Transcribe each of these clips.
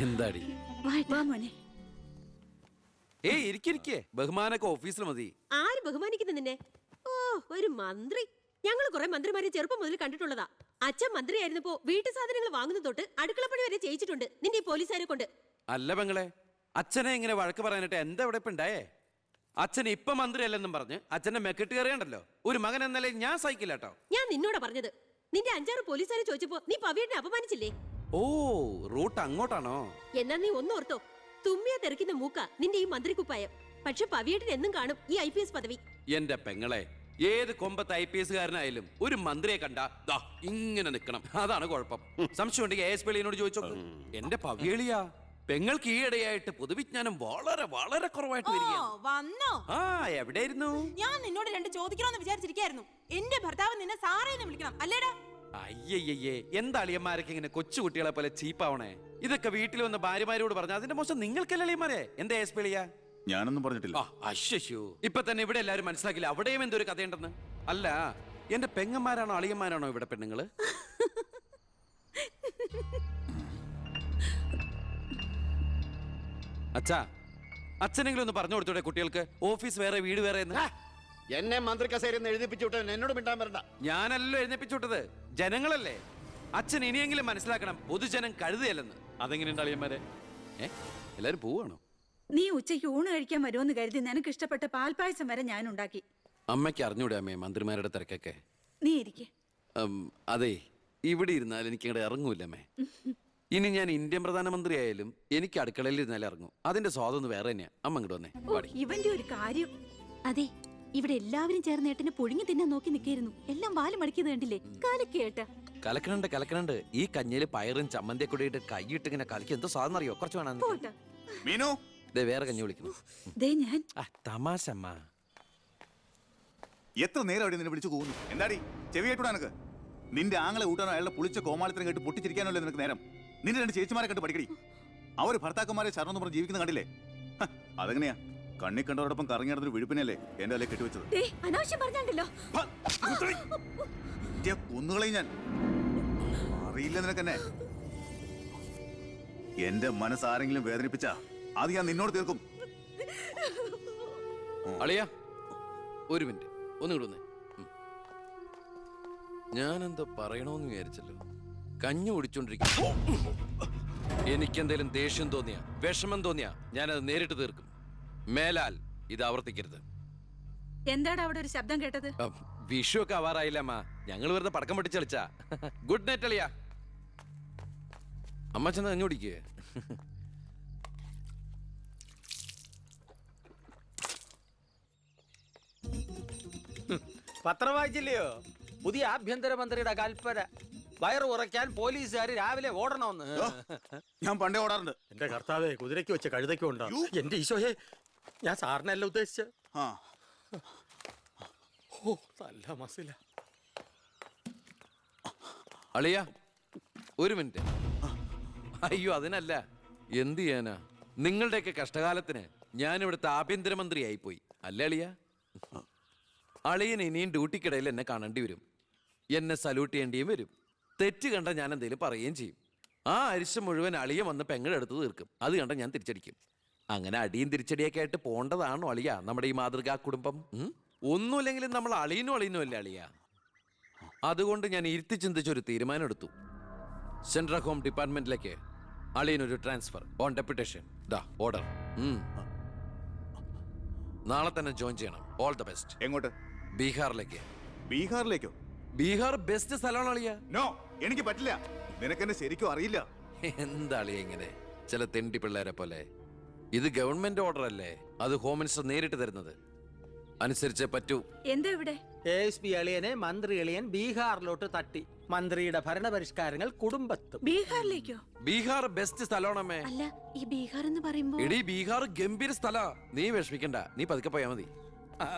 എന്താടി ഏയ് ഇരിക്കെ ബഹുമാനൊക്കെ ഓഫീസിൽ മതി. ആര് ബഹുമാനിക്കുന്നു നിന്നെ? ഓ, ഒരു മന്ത്രി. ഞങ്ങൾ കുറെ മന്ത്രിമാരെ ചെറുപ്പം മുതൽ കണ്ടിട്ടുള്ളതാ. അച്ഛൻ മന്ത്രിയായിരുന്നപ്പോ വീട്ടു സാധനങ്ങൾ വാങ്ങുന്ന തൊട്ട് അടുക്കളപ്പണി വരെ ചെയ്യിച്ചിട്ടുണ്ട് നിന്റെ ഈ പോലീസുകാരെ കൊണ്ട്. അല്ല പെങ്ങളെ, അച്ഛനെ ഇങ്ങനെ വഴക്ക് പറയാനായിട്ട് എന്താ ഇവിടെ ഇപ്പൊ ഉണ്ടായേ? അച്ഛൻ ഇപ്പൊ മന്ത്രിയല്ലെന്നും പറഞ്ഞ് അച്ഛന്റെ മെക്കെട്ട് കയറിയണ്ടല്ലോ. ഒരു മകൻ എന്നല്ലേ ഞാൻ സഹിക്കില്ല കേട്ടോ. ഞാൻ നിന്നോടാ പറഞ്ഞത്. നിന്റെ 5-6 പോലീസുകാരെ ചോദിച്ചപ്പോ നീ പവിയെ അപമാനിച്ചില്ലേ? ഓ, റൂട്ട് അങ്ങോട്ടാണോ? എന്നാ നീ ഒന്നോർത്തോ, തുമ്മിയാ തെറിക്കുന്ന മൂക്ക നിന്റെ ഈ മന്ത്രിക്കുപ്പായം. പക്ഷെ പവിയേട്ടൻ എന്നും കാണും ഈ IPS പദവി. എന്റെ പെങ്ങളെ, ഏത് കൊമ്പത്ത് IPS കാരനായാലും ഒരു മന്ത്രിയെ കണ്ടാ ഇങ്ങനെ നിക്കണം. അതാണ് കുഴപ്പം. സംശയം ഉണ്ടെങ്കിൽ AS പെളിയനോട് ചോദിച്ചോ. എന്റെ പവിയളിയാ, പെങ്ങൾക്ക് ഈയിടെയായിട്ട് പൊതുവിജ്ഞാനം വളരെ വളരെ കുറവായിട്ട് വന്നോ? ആ, എവിടെയായിരുന്നു? ഞാൻ നിന്നോട് 2 ചോദിക്കണമെന്ന് വിചാരിച്ചിരിക്കായിരുന്നു. എന്റെ ഭർത്താവ് നിന്നെ സാറേന്ന് വിളിക്കണം അല്ലേടാ? അയ്യയ്യേ, എന്താ അളിയന്മാരൊക്കെ ഇങ്ങനെ കൊച്ചുകുട്ടികളെ പോലെ ചീപ്പാവണേ? ഇതൊക്കെ വീട്ടിൽ വന്ന ഭാര്യമാരോട് പറഞ്ഞ അതിന്റെ മോശം നിങ്ങൾക്കല്ലേ അളിയന്മാരെ? എന്താ AS പെളിയാ? ഞാനൊന്നും പറഞ്ഞിട്ടില്ല. അശ്ശോ, ഇപ്പൊ തന്നെ ഇവിടെ എല്ലാരും മനസ്സിലാക്കില്ല അവിടെയും എന്തൊരു കഥയുണ്ടെന്ന്. അല്ല, എന്റെ പെങ്ങന്മാരാണോ അളിയന്മാരാണോ ഇവിടെ പെണ്ണുങ്ങള്? അച്ഛാ, അച്ഛനെങ്കിലും ഒന്ന് പറഞ്ഞു കൊടുത്തൂടെ കുട്ടികൾക്ക് ഓഫീസ് വേറെ വീട് വേറെ എന്ന്? എന്നെ മന്ത്രി കസേരന്ന് എഴുതിപ്പിച്ചു വിട്ട എന്നോട് മിണ്ടാൻ വരണ്ട. ഞാനല്ലോ എഴുന്നേപ്പിച്ചു വിട്ടത്, ജനങ്ങളല്ലേ. അച്ഛൻ ഇനിയെങ്കിലും മനസ്സിലാക്കണം, പൊതുജനം കഴുതയല്ലെന്ന്. അതെങ്ങനെയുണ്ട് അളിയന്മാരെ? എല്ലാരും പോവാണോ? നീ ഉച്ചയ്ക്ക് ഊണ് കഴിക്കാൻ വരുമെന്ന് കരുതി നിനക്ക് ഇഷ്ടപ്പെട്ട പാൽപ്പായസം വരെ ഞാൻ ഉണ്ടാക്കി. അമ്മയ്ക്ക് അറിഞ്ഞൂടെ അമ്മേ മന്ത്രിമാരുടെ തിരക്കൊക്കെ? നീ ഇരിക്കെ. അതെ, ഇവിടെ ഇരുന്നാൽ എനിക്ക് ഇങ്ങോട്ട് ഇറങ്ങൂല്ല അമ്മേ. ഇനി ഞാൻ ഇന്ത്യൻ പ്രധാനമന്ത്രി ആയാലും എനിക്ക് അടുക്കളയിൽ ഇരുന്നാലും ഇറങ്ങും. അതിന്റെ സ്വാദം വേറെ തന്നെയാ. അമ്മ ഇങ്ങോട്ട് വന്നേ. ഇവന്റെ ഒരു കാര്യം. അതെ, ഇവിടെ എല്ലാവരും ചേർന്ന് ഏട്ടനെ പുഴുങ്ങി തിന്നാൻ നോക്കി നിൽക്കായിരുന്നു. എല്ലാം വാല് മടക്കിയത് കണ്ടില്ലേ? കലക്കേട്ട. കലക്കണുണ്ട്. ഈ കഞ്ഞില് പയറും ചമ്മന്തിയൊക്കെ കൂടിയിട്ട് കൈയിട്ട് ഇങ്ങനെ കലക്കി എന്തോ സാധനം അറിയോ? കുറച്ച് വേണം. മീനു, വേറെ കഞ്ഞി വിളിക്കുന്നു. തമാശ അമ്മ. എത്ര നേരം അവിടെ നിന്നെ വിളിച്ചു പോകുന്നു? എന്താടി ചെവിയേട്ടൂടാ നിനക്ക്? നിന്റെ ആങ്ങളെ കൂട്ടാനോ അയാളുടെ പുളിച്ച കോമാളിത്തരം കേട്ട് പൊട്ടിച്ചിരിക്കാനല്ലോ നിനക്ക് നേരം? നിന്റെ 2 ചേച്ചിമാരെ കണ്ട് പഠിക്കടി. അവര് ഭർത്താക്കന്മാരെ ശരണം പറഞ്ഞ് ജീവിക്കുന്ന കണ്ടില്ലേ? അതെങ്ങനെയാ? കണ്ണി കണ്ടവരോടൊപ്പം കറങ്ങി നടന്നൊരു വിഴുപ്പിനല്ലേ എന്റെ അല്ലെ കെട്ടിവെച്ചത്? കൊന്നുകളയും ഞാൻ. അറിയില്ല നിനക്കെന്നെ. എന്റെ മനസ്സാരെങ്കിലും വേദനിപ്പിച്ച അത് ഞാൻ നിന്നോട് തീർക്കും. അളിയാ, ഒരു മിനിറ്റ് ഒന്നും വന്നേ. ഞാനെന്തോ പറയണോന്ന് വിചാരിച്ചല്ലോ. കഞ്ഞി കുടിച്ചോണ്ടിരിക്കും. എനിക്കെന്തേലും ദേഷ്യം തോന്നിയ, വിഷമം തോന്നിയ ഞാനത് നേരിട്ട് തീർക്കും. മേലാൽ ഇത് ആവർത്തിക്കരുത്. എന്താടാ അവിടെ ഒരു ശബ്ദം കേട്ടത്? വിഷു ഒക്കെ ആവാറായില്ല അമ്മ. ഞങ്ങൾ വെറുതെ പടക്കം പൊട്ടിച്ച് കളിച്ചാ. ഗുഡ് നൈറ്റ് അളിയാ. അമ്മ ചെന്ന് കഞ്ഞി കുടിക്കേ. പത്രം വായിച്ചില്ലയോ? പുതിയ ആഭ്യന്തരമന്ത്രിയുടെ കൽപ്പന. വയറ് ഉറയ്ക്കാൻ പോലീസുകാർ രാവിലെ ഓടണമെന്ന്. ഞാൻ പണ്ടേ ഓടാറുണ്ട്. എന്റെ കർത്താവേ, കുതിരയ്ക്ക് വെച്ച കഴുതയ്ക്കും ഉണ്ടോ? എന്റെ ഈശോയെ, ഞാൻ സാറിനല്ല ഉദ്ദേശിച്ച. ഓ, നല്ല മസില. അളിയാ, ഒരു മിനിറ്റ്. അയ്യോ, അതിനല്ല. എന്ത് ചെയ്യാനാ? നിങ്ങളുടെയൊക്കെ കഷ്ടകാലത്തിന് ഞാൻ ഇവിടുത്തെ ആഭ്യന്തരമന്ത്രിയായി പോയി അല്ലേ അളിയാ? അളിയൻ ഇനിയും ഡ്യൂട്ടിക്കിടയിൽ എന്നെ കാണേണ്ടി വരും. എന്നെ സല്യൂട്ട് ചെയ്യേണ്ടിയും വരും. തെറ്റ് കണ്ട ഞാൻ എന്തെങ്കിലും പറയുകയും ചെയ്യും. ആ അരിശം മുഴുവൻ അളിയൻ വന്ന് പെങ്ങളെടുത്ത് തീർക്കും. അത് കണ്ട ഞാൻ തിരിച്ചടിക്കും. അങ്ങനെ അടിയും തിരിച്ചടിയൊക്കെ ആയിട്ട് പോണ്ടതാണോ അളിയ നമ്മുടെ ഈ മാതൃകാ കുടുംബം? ഒന്നുമില്ലെങ്കിലും നമ്മൾ അളിയനും അല്ലേ അളിയ? അതുകൊണ്ട് ഞാൻ ഇരുത്തി ചിന്തിച്ചൊരു തീരുമാനം എടുത്തു. സെൻട്രൽ ഹോം ഡിപ്പാർട്ട്മെന്റിലേക്ക് അളിയനൊരു ട്രാൻസ്ഫർ ഓൺ ഡെപ്യൂട്ടേഷൻ. ഓർഡർ. നാളെ തന്നെ ജോയിൻ ചെയ്യണം. All the best. എങ്ങോട്ട്? ബീഹാറിലേക്ക്. ബീഹാറിലേക്കോ? ബീഹാർ ബെസ്റ്റ് സ്ഥലമാണ് അളിയ. നോ, എനിക്ക് പറ്റില്ല. നിനക്കെന്നെ ശരിക്കും അറിയില്ല. എന്താ അളിയ ഇങ്ങനെ ചില തെണ്ടി പിള്ളേരെ പോലെ? ഇത് ഗവൺമെന്റ് ഓർഡർ അല്ലേ? അത് ഹോം മിനിസ്റ്റർ നേരിട്ട് തരുന്നത്. അനുസരിച്ചേ പറ്റൂ. എന്താ ഇവിടെ? ASP അളിയനെ മന്ത്രി അളിയൻ ബീഹാറിലോട്ട് തട്ടി. മന്ത്രിയുടെ ഭരണപരിഷ്കാരങ്ങൾ കുടുംബത്തും. ബീഹാറിലേക്കോ? ബീഹാർ ബെസ്റ്റ് സ്ഥലമാണമ്മേ. അല്ല, ഈ ബീഹാർ എന്ന് പറയുമ്പോ എടീ, ബീഹാർ ഗംഭീര സ്ഥല. നീ വിഷമിക്കണ്ട, നീ പതുക്കെ പോയാ മതി.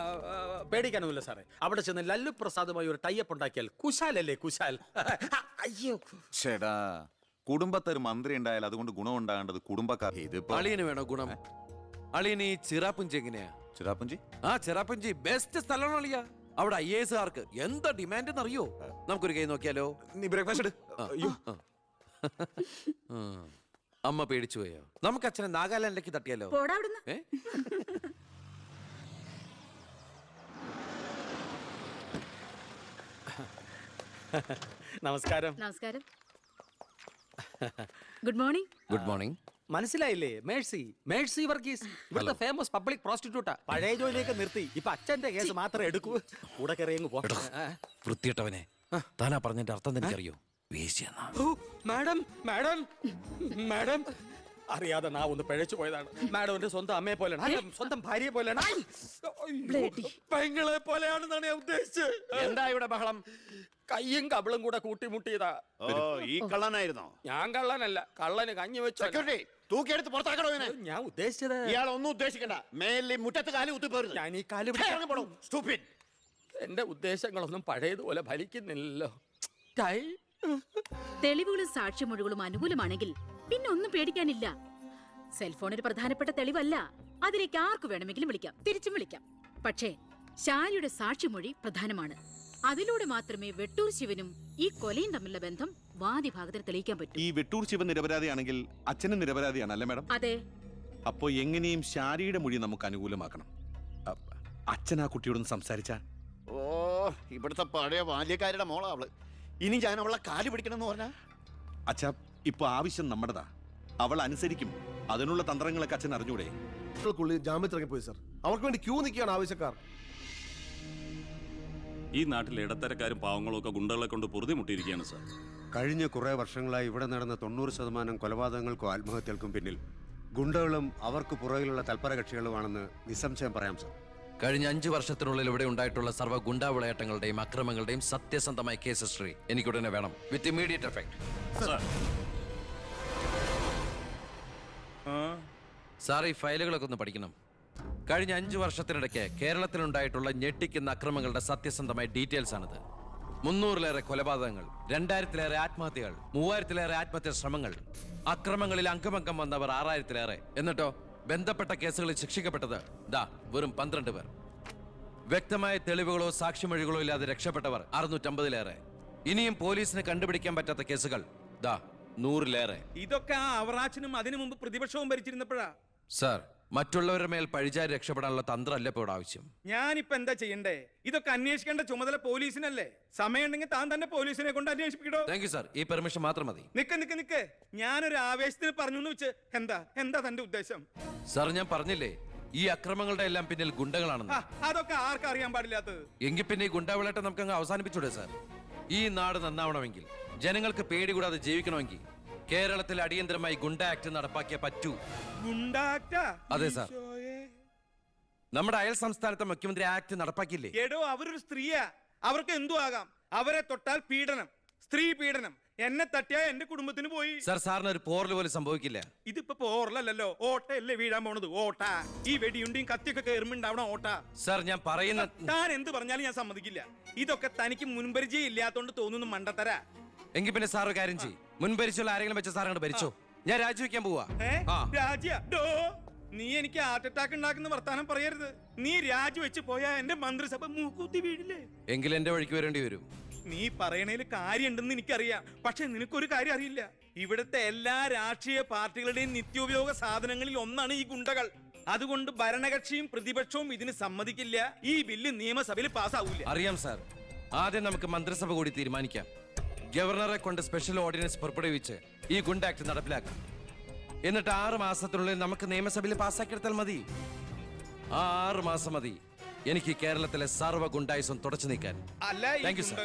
പേടിക്കാനൊന്നുമില്ല സാറേ. അവിടെ ചെന്ന് ലല്ലു പ്രസാദുമായി ഒരു ടൈപ്പ് ഉണ്ടാക്കിയാൽ കുശാലല്ലേ കുശാൽ. അയ്യോ ചേടാ, കുടുംബത്തൊരു മന്ത്രി ഉണ്ടായാൽ അതുകൊണ്ട് ഗുണം ഉണ്ടാകേണ്ടത് കുടുംബക്കാർ. അളിയന് വേണോ ഗുണം? അളിയന് ഈ ചിറാപ്പുഞ്ചി എങ്ങനെയാ? ചിറാപ്പുഞ്ചി? ആ, ചിറാപ്പുഞ്ചി ബെസ്റ്റ് സ്ഥലമാണ് അളിയ. അവിടെ IAS കാർക്ക് എന്താ ഡിമാൻഡ് എന്നറിയോ? നമുക്കൊരു കൈ നോക്കിയാലോ? നീ ബ്രേക്ക്ഫാസ്റ്റ് അമ്മ പേടിച്ചു പോയോ? നമുക്ക് അച്ഛനെ നാഗാലാൻഡിലേക്ക് തട്ടിയാലോ? പോടാ അവിടുന്ന്. ഏ? നമസ്കാരം. നമസ്കാരം. Good morning. Good morning. മനസ്സിലായില്ലേ? മേഴ്സി, മേഴ്സി വർഗീസ്, ഇവിടുത്തെ ഫേമസ് പബ്ലിക് പ്രോസ്റ്റിറ്റ്യൂട്ടാ. പഴയ ജോലിയൊക്കെ നിർത്തി ഇപ്പൊ അച്ഛന്റെ കേസ് മാത്രമേ എടുക്കൂ. കൂടെ കയറിയങ്ങ് പോ. വൃത്തിയിട്ടവനെ, താനാ പറഞ്ഞതിന്റെ അർത്ഥം എനിക്കറിയോ? വേശ്യെന്നാ. ഓ, മാഡം, മാഡം, മാഡം, അറിയാതെ നാ ഒന്ന് പിഴച്ചു പോയതാണ്. മാഡം എന്റെ സ്വന്തം അമ്മയെ പോലെയാണ്, അല്ല, സ്വന്തം ഭാര്യയെ പോലെയാണ്. ഐ! അയ്യോ, പെങ്ങളെ പോലെയാണെന്നാണ് ഞാൻ ഉദ്ദേശിച്ചത്. എന്താ ഇവിടെ ബഹളം? കയ്യും കബളും കൂടെ കൂട്ടിമുട്ടിയതാ. ഓ, ഈ കള്ളനായിരുന്നോ? ഞാൻ കള്ളനല്ല, കള്ളന് കഞ്ഞി വെച്ചു. സെക്യൂരിറ്റി, തൂക്കിയെടുത്ത് പുറത്താക്കണോ ഇവനെ? ഞാൻ ഉദ്ദേശിച്ചത് ഇയാൾ ഒന്നും ഉദ്ദേശിക്കണ്ട. മേലിൽ മുറ്റത്ത് കാലി കുത്തിപ്പോരുത്. ഞാൻ ഈ കാല് Stupid. എന്റെ ഉദ്ദേശങ്ങളൊന്നും പഴയതുപോലെ ഫലിക്കുന്നില്ലല്ലോ. ടൈ. തെളിവുകളും സാക്ഷിമൊഴികളും അനുകൂലമാണെങ്കിൽ പിന്നെ ഒന്നും പേടിക്കാനില്ല. സെൽഫോൺ ഒരു പ്രധാനപ്പെട്ട തെളിവല്ല. അതിലേക്ക് ആർക്ക് വേണമെങ്കിലും വിളിക്കാം, തിരിച്ചും വിളിക്കാം. പക്ഷേ ശാരിയുടെ സാക്ഷിമൊഴി പ്രധാനമാണ്. അതിലൂടെ മാത്രമേ വെട്ടൂർ ശിവനും ഈ കൊലയും തമ്മിലുള്ള ബന്ധം വാദിഭാഗത്തിന് തെളിയിക്കാൻ പറ്റൂ. ഈ വെട്ടൂർ ശിവൻ നിരപരാധിയാണെങ്കിൽ അച്ഛനും നിരപരാധിയാണ് അല്ലേ മാഡം? അതെ. അപ്പോ എങ്ങനെയും ശാരിയുടെ മൊഴി നമുക്ക് അനുകൂലമാക്കണം. അച്ഛൻ ആ കുട്ടിയോടൊന്ന് സംസാരിച്ച. ഓ, ഇവിടുത്തെ പഴയ ബാല്യക്കാരുടെ മോളാ അവള്. ഇനി ഞാൻ അവളെ കാല് പിടിക്കണം എന്ന് പറഞ്ഞാ? അച്ഛാ, ഇപ്പൊ ആവശ്യം നമ്മുടെതാ. അവൾ അനുസരിക്കും. അതിനുള്ള തന്ത്രങ്ങളൊക്കെ അച്ഛൻ അറിഞ്ഞൂടെ? ജാമ്യത്തിറങ്ങിപ്പോയി സർ. അവർക്ക് വേണ്ടി ക്യൂ നിൽക്കുകയാണ് ആവശ്യക്കാർ. ഈ നാട്ടിലെ ഇടത്തരക്കാരും പാവങ്ങളും ഒക്കെ ഗുണ്ടകളെ കൊണ്ട് പൊറുതിമുട്ടിയിരിക്കുകയാണ് സാർ. കഴിഞ്ഞ കുറേ വർഷങ്ങളായി ഇവിടെ നടന്ന 90% കൊലപാതകങ്ങൾക്കും ആത്മഹത്യകൾക്കും പിന്നിൽ ഗുണ്ടകളും അവർക്ക് പുറകിലുള്ള തൽപര കക്ഷികളുമാണെന്ന് നിസ്സംശയം പറയാം സർ. കഴിഞ്ഞ 5 വർഷത്തിനുള്ളിൽ ഇവിടെ ഉണ്ടായിട്ടുള്ള സർവ്വ ഗുണ്ടാവിളയാട്ടങ്ങളുടെയും അക്രമങ്ങളുടെയും സത്യസന്ധമായ കേസ് ഹിസ്റ്ററി എനിക്കുടനെ വേണം, വിത്ത് ഇമ്മീഡിയറ്റ് എഫക്ട്. സാർ, ഈ ഫയലുകളൊക്കെ ഒന്ന് പഠിക്കണം. കഴിഞ്ഞ 5 വർഷത്തിനിടയ്ക്ക് കേരളത്തിലുണ്ടായിട്ടുള്ള ഞെട്ടിക്കുന്ന അക്രമങ്ങളുടെ സത്യസന്ധമായ ഡീറ്റെയിൽസ് ആണിത്. 300-ലേറെ കൊലപാതകങ്ങൾ, 2000-ലേറെ ആത്മഹത്യകൾ, 3000-ലേറെ ആത്മഹത്യാ ശ്രമങ്ങൾ, അക്രമങ്ങളിൽ അംഗമംഗം വന്നവർ 6000-ലേറെ. എന്നിട്ടോ ബന്ധപ്പെട്ട കേസുകളിൽ ശിക്ഷിക്കപ്പെട്ടത് വെറും 12 പേർ. വ്യക്തമായ തെളിവുകളോ സാക്ഷിമൊഴികളോ ഇല്ലാതെ രക്ഷപ്പെട്ടവർ 650-ലേറെ. ഇനിയും പോലീസിന് കണ്ടുപിടിക്കാൻ പറ്റാത്ത കേസുകൾ 100-ലേറെ. ഇതൊക്കെ ആ അവറാച്ചനും അതിനു മുമ്പ് പ്രതിപക്ഷവും ഭരിച്ചിരുന്നപ്പോഴാ. സാർ, മറ്റുള്ളവരുടെ മേൽ പഴിചാരി രക്ഷപ്പെടാനുള്ള തന്ത്രമല്ല ഇപ്പോൾ ആവശ്യം. ഞാനിപ്പോ എന്താ ചെയ്യണ്ടേ? ഇതൊക്കെ അന്വേഷിക്കേണ്ട ചുമതല പോലീസിനല്ലേ? സമയമുണ്ടെങ്കിൽ താൻ തന്നെ പോലീസിനെ കൊണ്ട് അന്വേഷിപ്പിക്കടോ. താങ്ക് യു സാർ, ഈ പെർമിഷൻ മാത്രം മതി. നിക്ക്, ഞാനൊരു ആവേശത്തിന് പറഞ്ഞു എന്ന് വെച്ച് എന്താ തന്റെ ഉദ്ദേശം? സാർ, ഞാൻ പറഞ്ഞില്ലേ ഈ അക്രമങ്ങളുടെ എല്ലാം പിന്നിൽ ഗുണ്ടകളാണെന്ന്. അതൊക്കെ ആർക്കും അറിയാൻ പാടില്ലാത്തത്. എങ്കിൽ പിന്നെ ഈ ഗുണ്ടാവിളാട്ടം നമുക്ക് അങ്ങ് അവസാനിപ്പിച്ചൂടെ സാർ? ഈ നാട് നന്നാവണമെങ്കിൽ, ജനങ്ങൾക്ക് പേടി കൂടാതെ ജീവിക്കണമെങ്കിൽ കേരളത്തിൽ അടിയന്തരമായി ഗുണ്ട ആക്ട് നടപ്പാക്കിയേ പറ്റൂ. അതെ സാർ, നമ്മുടെ അയൽ സംസ്ഥാനത്തെ മുഖ്യമന്ത്രി ആക്ട് നടപ്പാക്കിയില്ലേ? എടോ, അവരൊരു സ്ത്രീയാ, അവർക്ക് എന്തു ആകാം. അവരെ തൊട്ടാൽ പീഡനം, സ്ത്രീ പീഡനം. എന്നെ തട്ടിയാ എന്റെ കുടുംബത്തിന് പോയി. സാർ, സാറിന് ഒരു പോറൽ പോലും സംഭവിക്കില്ല. ഇതിപ്പോ പോറലല്ലോ, ഓട്ടയല്ലേ വീഴാൻ പോണത്. ഓട്ട ഈ വെടിയുണ്ടിയും കത്തിയൊക്കെ കയറുമ്പോണ്ടാവണം ഓട്ട. സാർ, ഞാൻ പറയുന്ന താൻ എന്ത് പറഞ്ഞാലും ഞാൻ സമ്മതിക്കില്ല. ഇതൊക്കെ തനിക്ക് മുൻപരിചയം ഇല്ലാത്തോണ്ട് തോന്നുന്നു മണ്ടത്തരാ. എങ്കിൽ പിന്നെ സാർ ഒരു കാര്യം ചെയ്യും, മുൻപരിച്ചുള്ള ആരെങ്കിലും വെച്ച സാർ അങ്ങോട്ട് ഭരിച്ചോ. ഞാൻ രാജിവെക്കാൻ പോവാ. നീ എനിക്ക് ഹാർട്ട് അറ്റാക്ക് ഉണ്ടാക്കുന്ന വർത്താനം പറയരുത്. നീ രാജിവെച്ച് പോയാ എന്റെ മന്ത്രിസഭ മൂക്കൂത്തി വീഴില്ലേ? എങ്കിൽ എന്റെ വഴിക്ക് വരേണ്ടി വരും. നീ പറയണേല് കാര്യമുണ്ടെന്ന് എനിക്കറിയാം, പക്ഷെ നിനക്കൊരു കാര്യം അറിയില്ല. ഇവിടുത്തെ എല്ലാ രാഷ്ട്രീയ പാർട്ടികളുടെയും നിത്യോപയോഗ സാധനങ്ങളിൽ ഒന്നാണ് ഈ ഗുണ്ടകൾ. അതുകൊണ്ട് ഭരണകക്ഷിയും പ്രതിപക്ഷവും ഇതിന് സമ്മതിക്കില്ല. ഈ ബില്ല് നിയമസഭയിൽ പാസ്സാവൂല. അറിയാം സാർ, ആദ്യം നമുക്ക് മന്ത്രിസഭ കൂടി തീരുമാനിക്കാം. ഗവർണറെ കൊണ്ട് സ്പെഷ്യൽ ഓർഡിനൻസ് പുറപ്പെടുവിച്ച് ഈ ഗുണ്ട ആക്ട് നടപ്പിലാക്കാം. എന്നിട്ട് 6 മാസത്തിനുള്ളിൽ നമുക്ക് നിയമസഭയിൽ പാസ്സാക്കിയെടുത്താൽ മതി. ആ 6 മാസം മതി എനിക്ക് കേരളത്തിലെ സർവ്വ ഗുണ്ടായുസം തുടച്ചു നീക്കാൻ. അല്ല, താങ്ക് യു സാർ.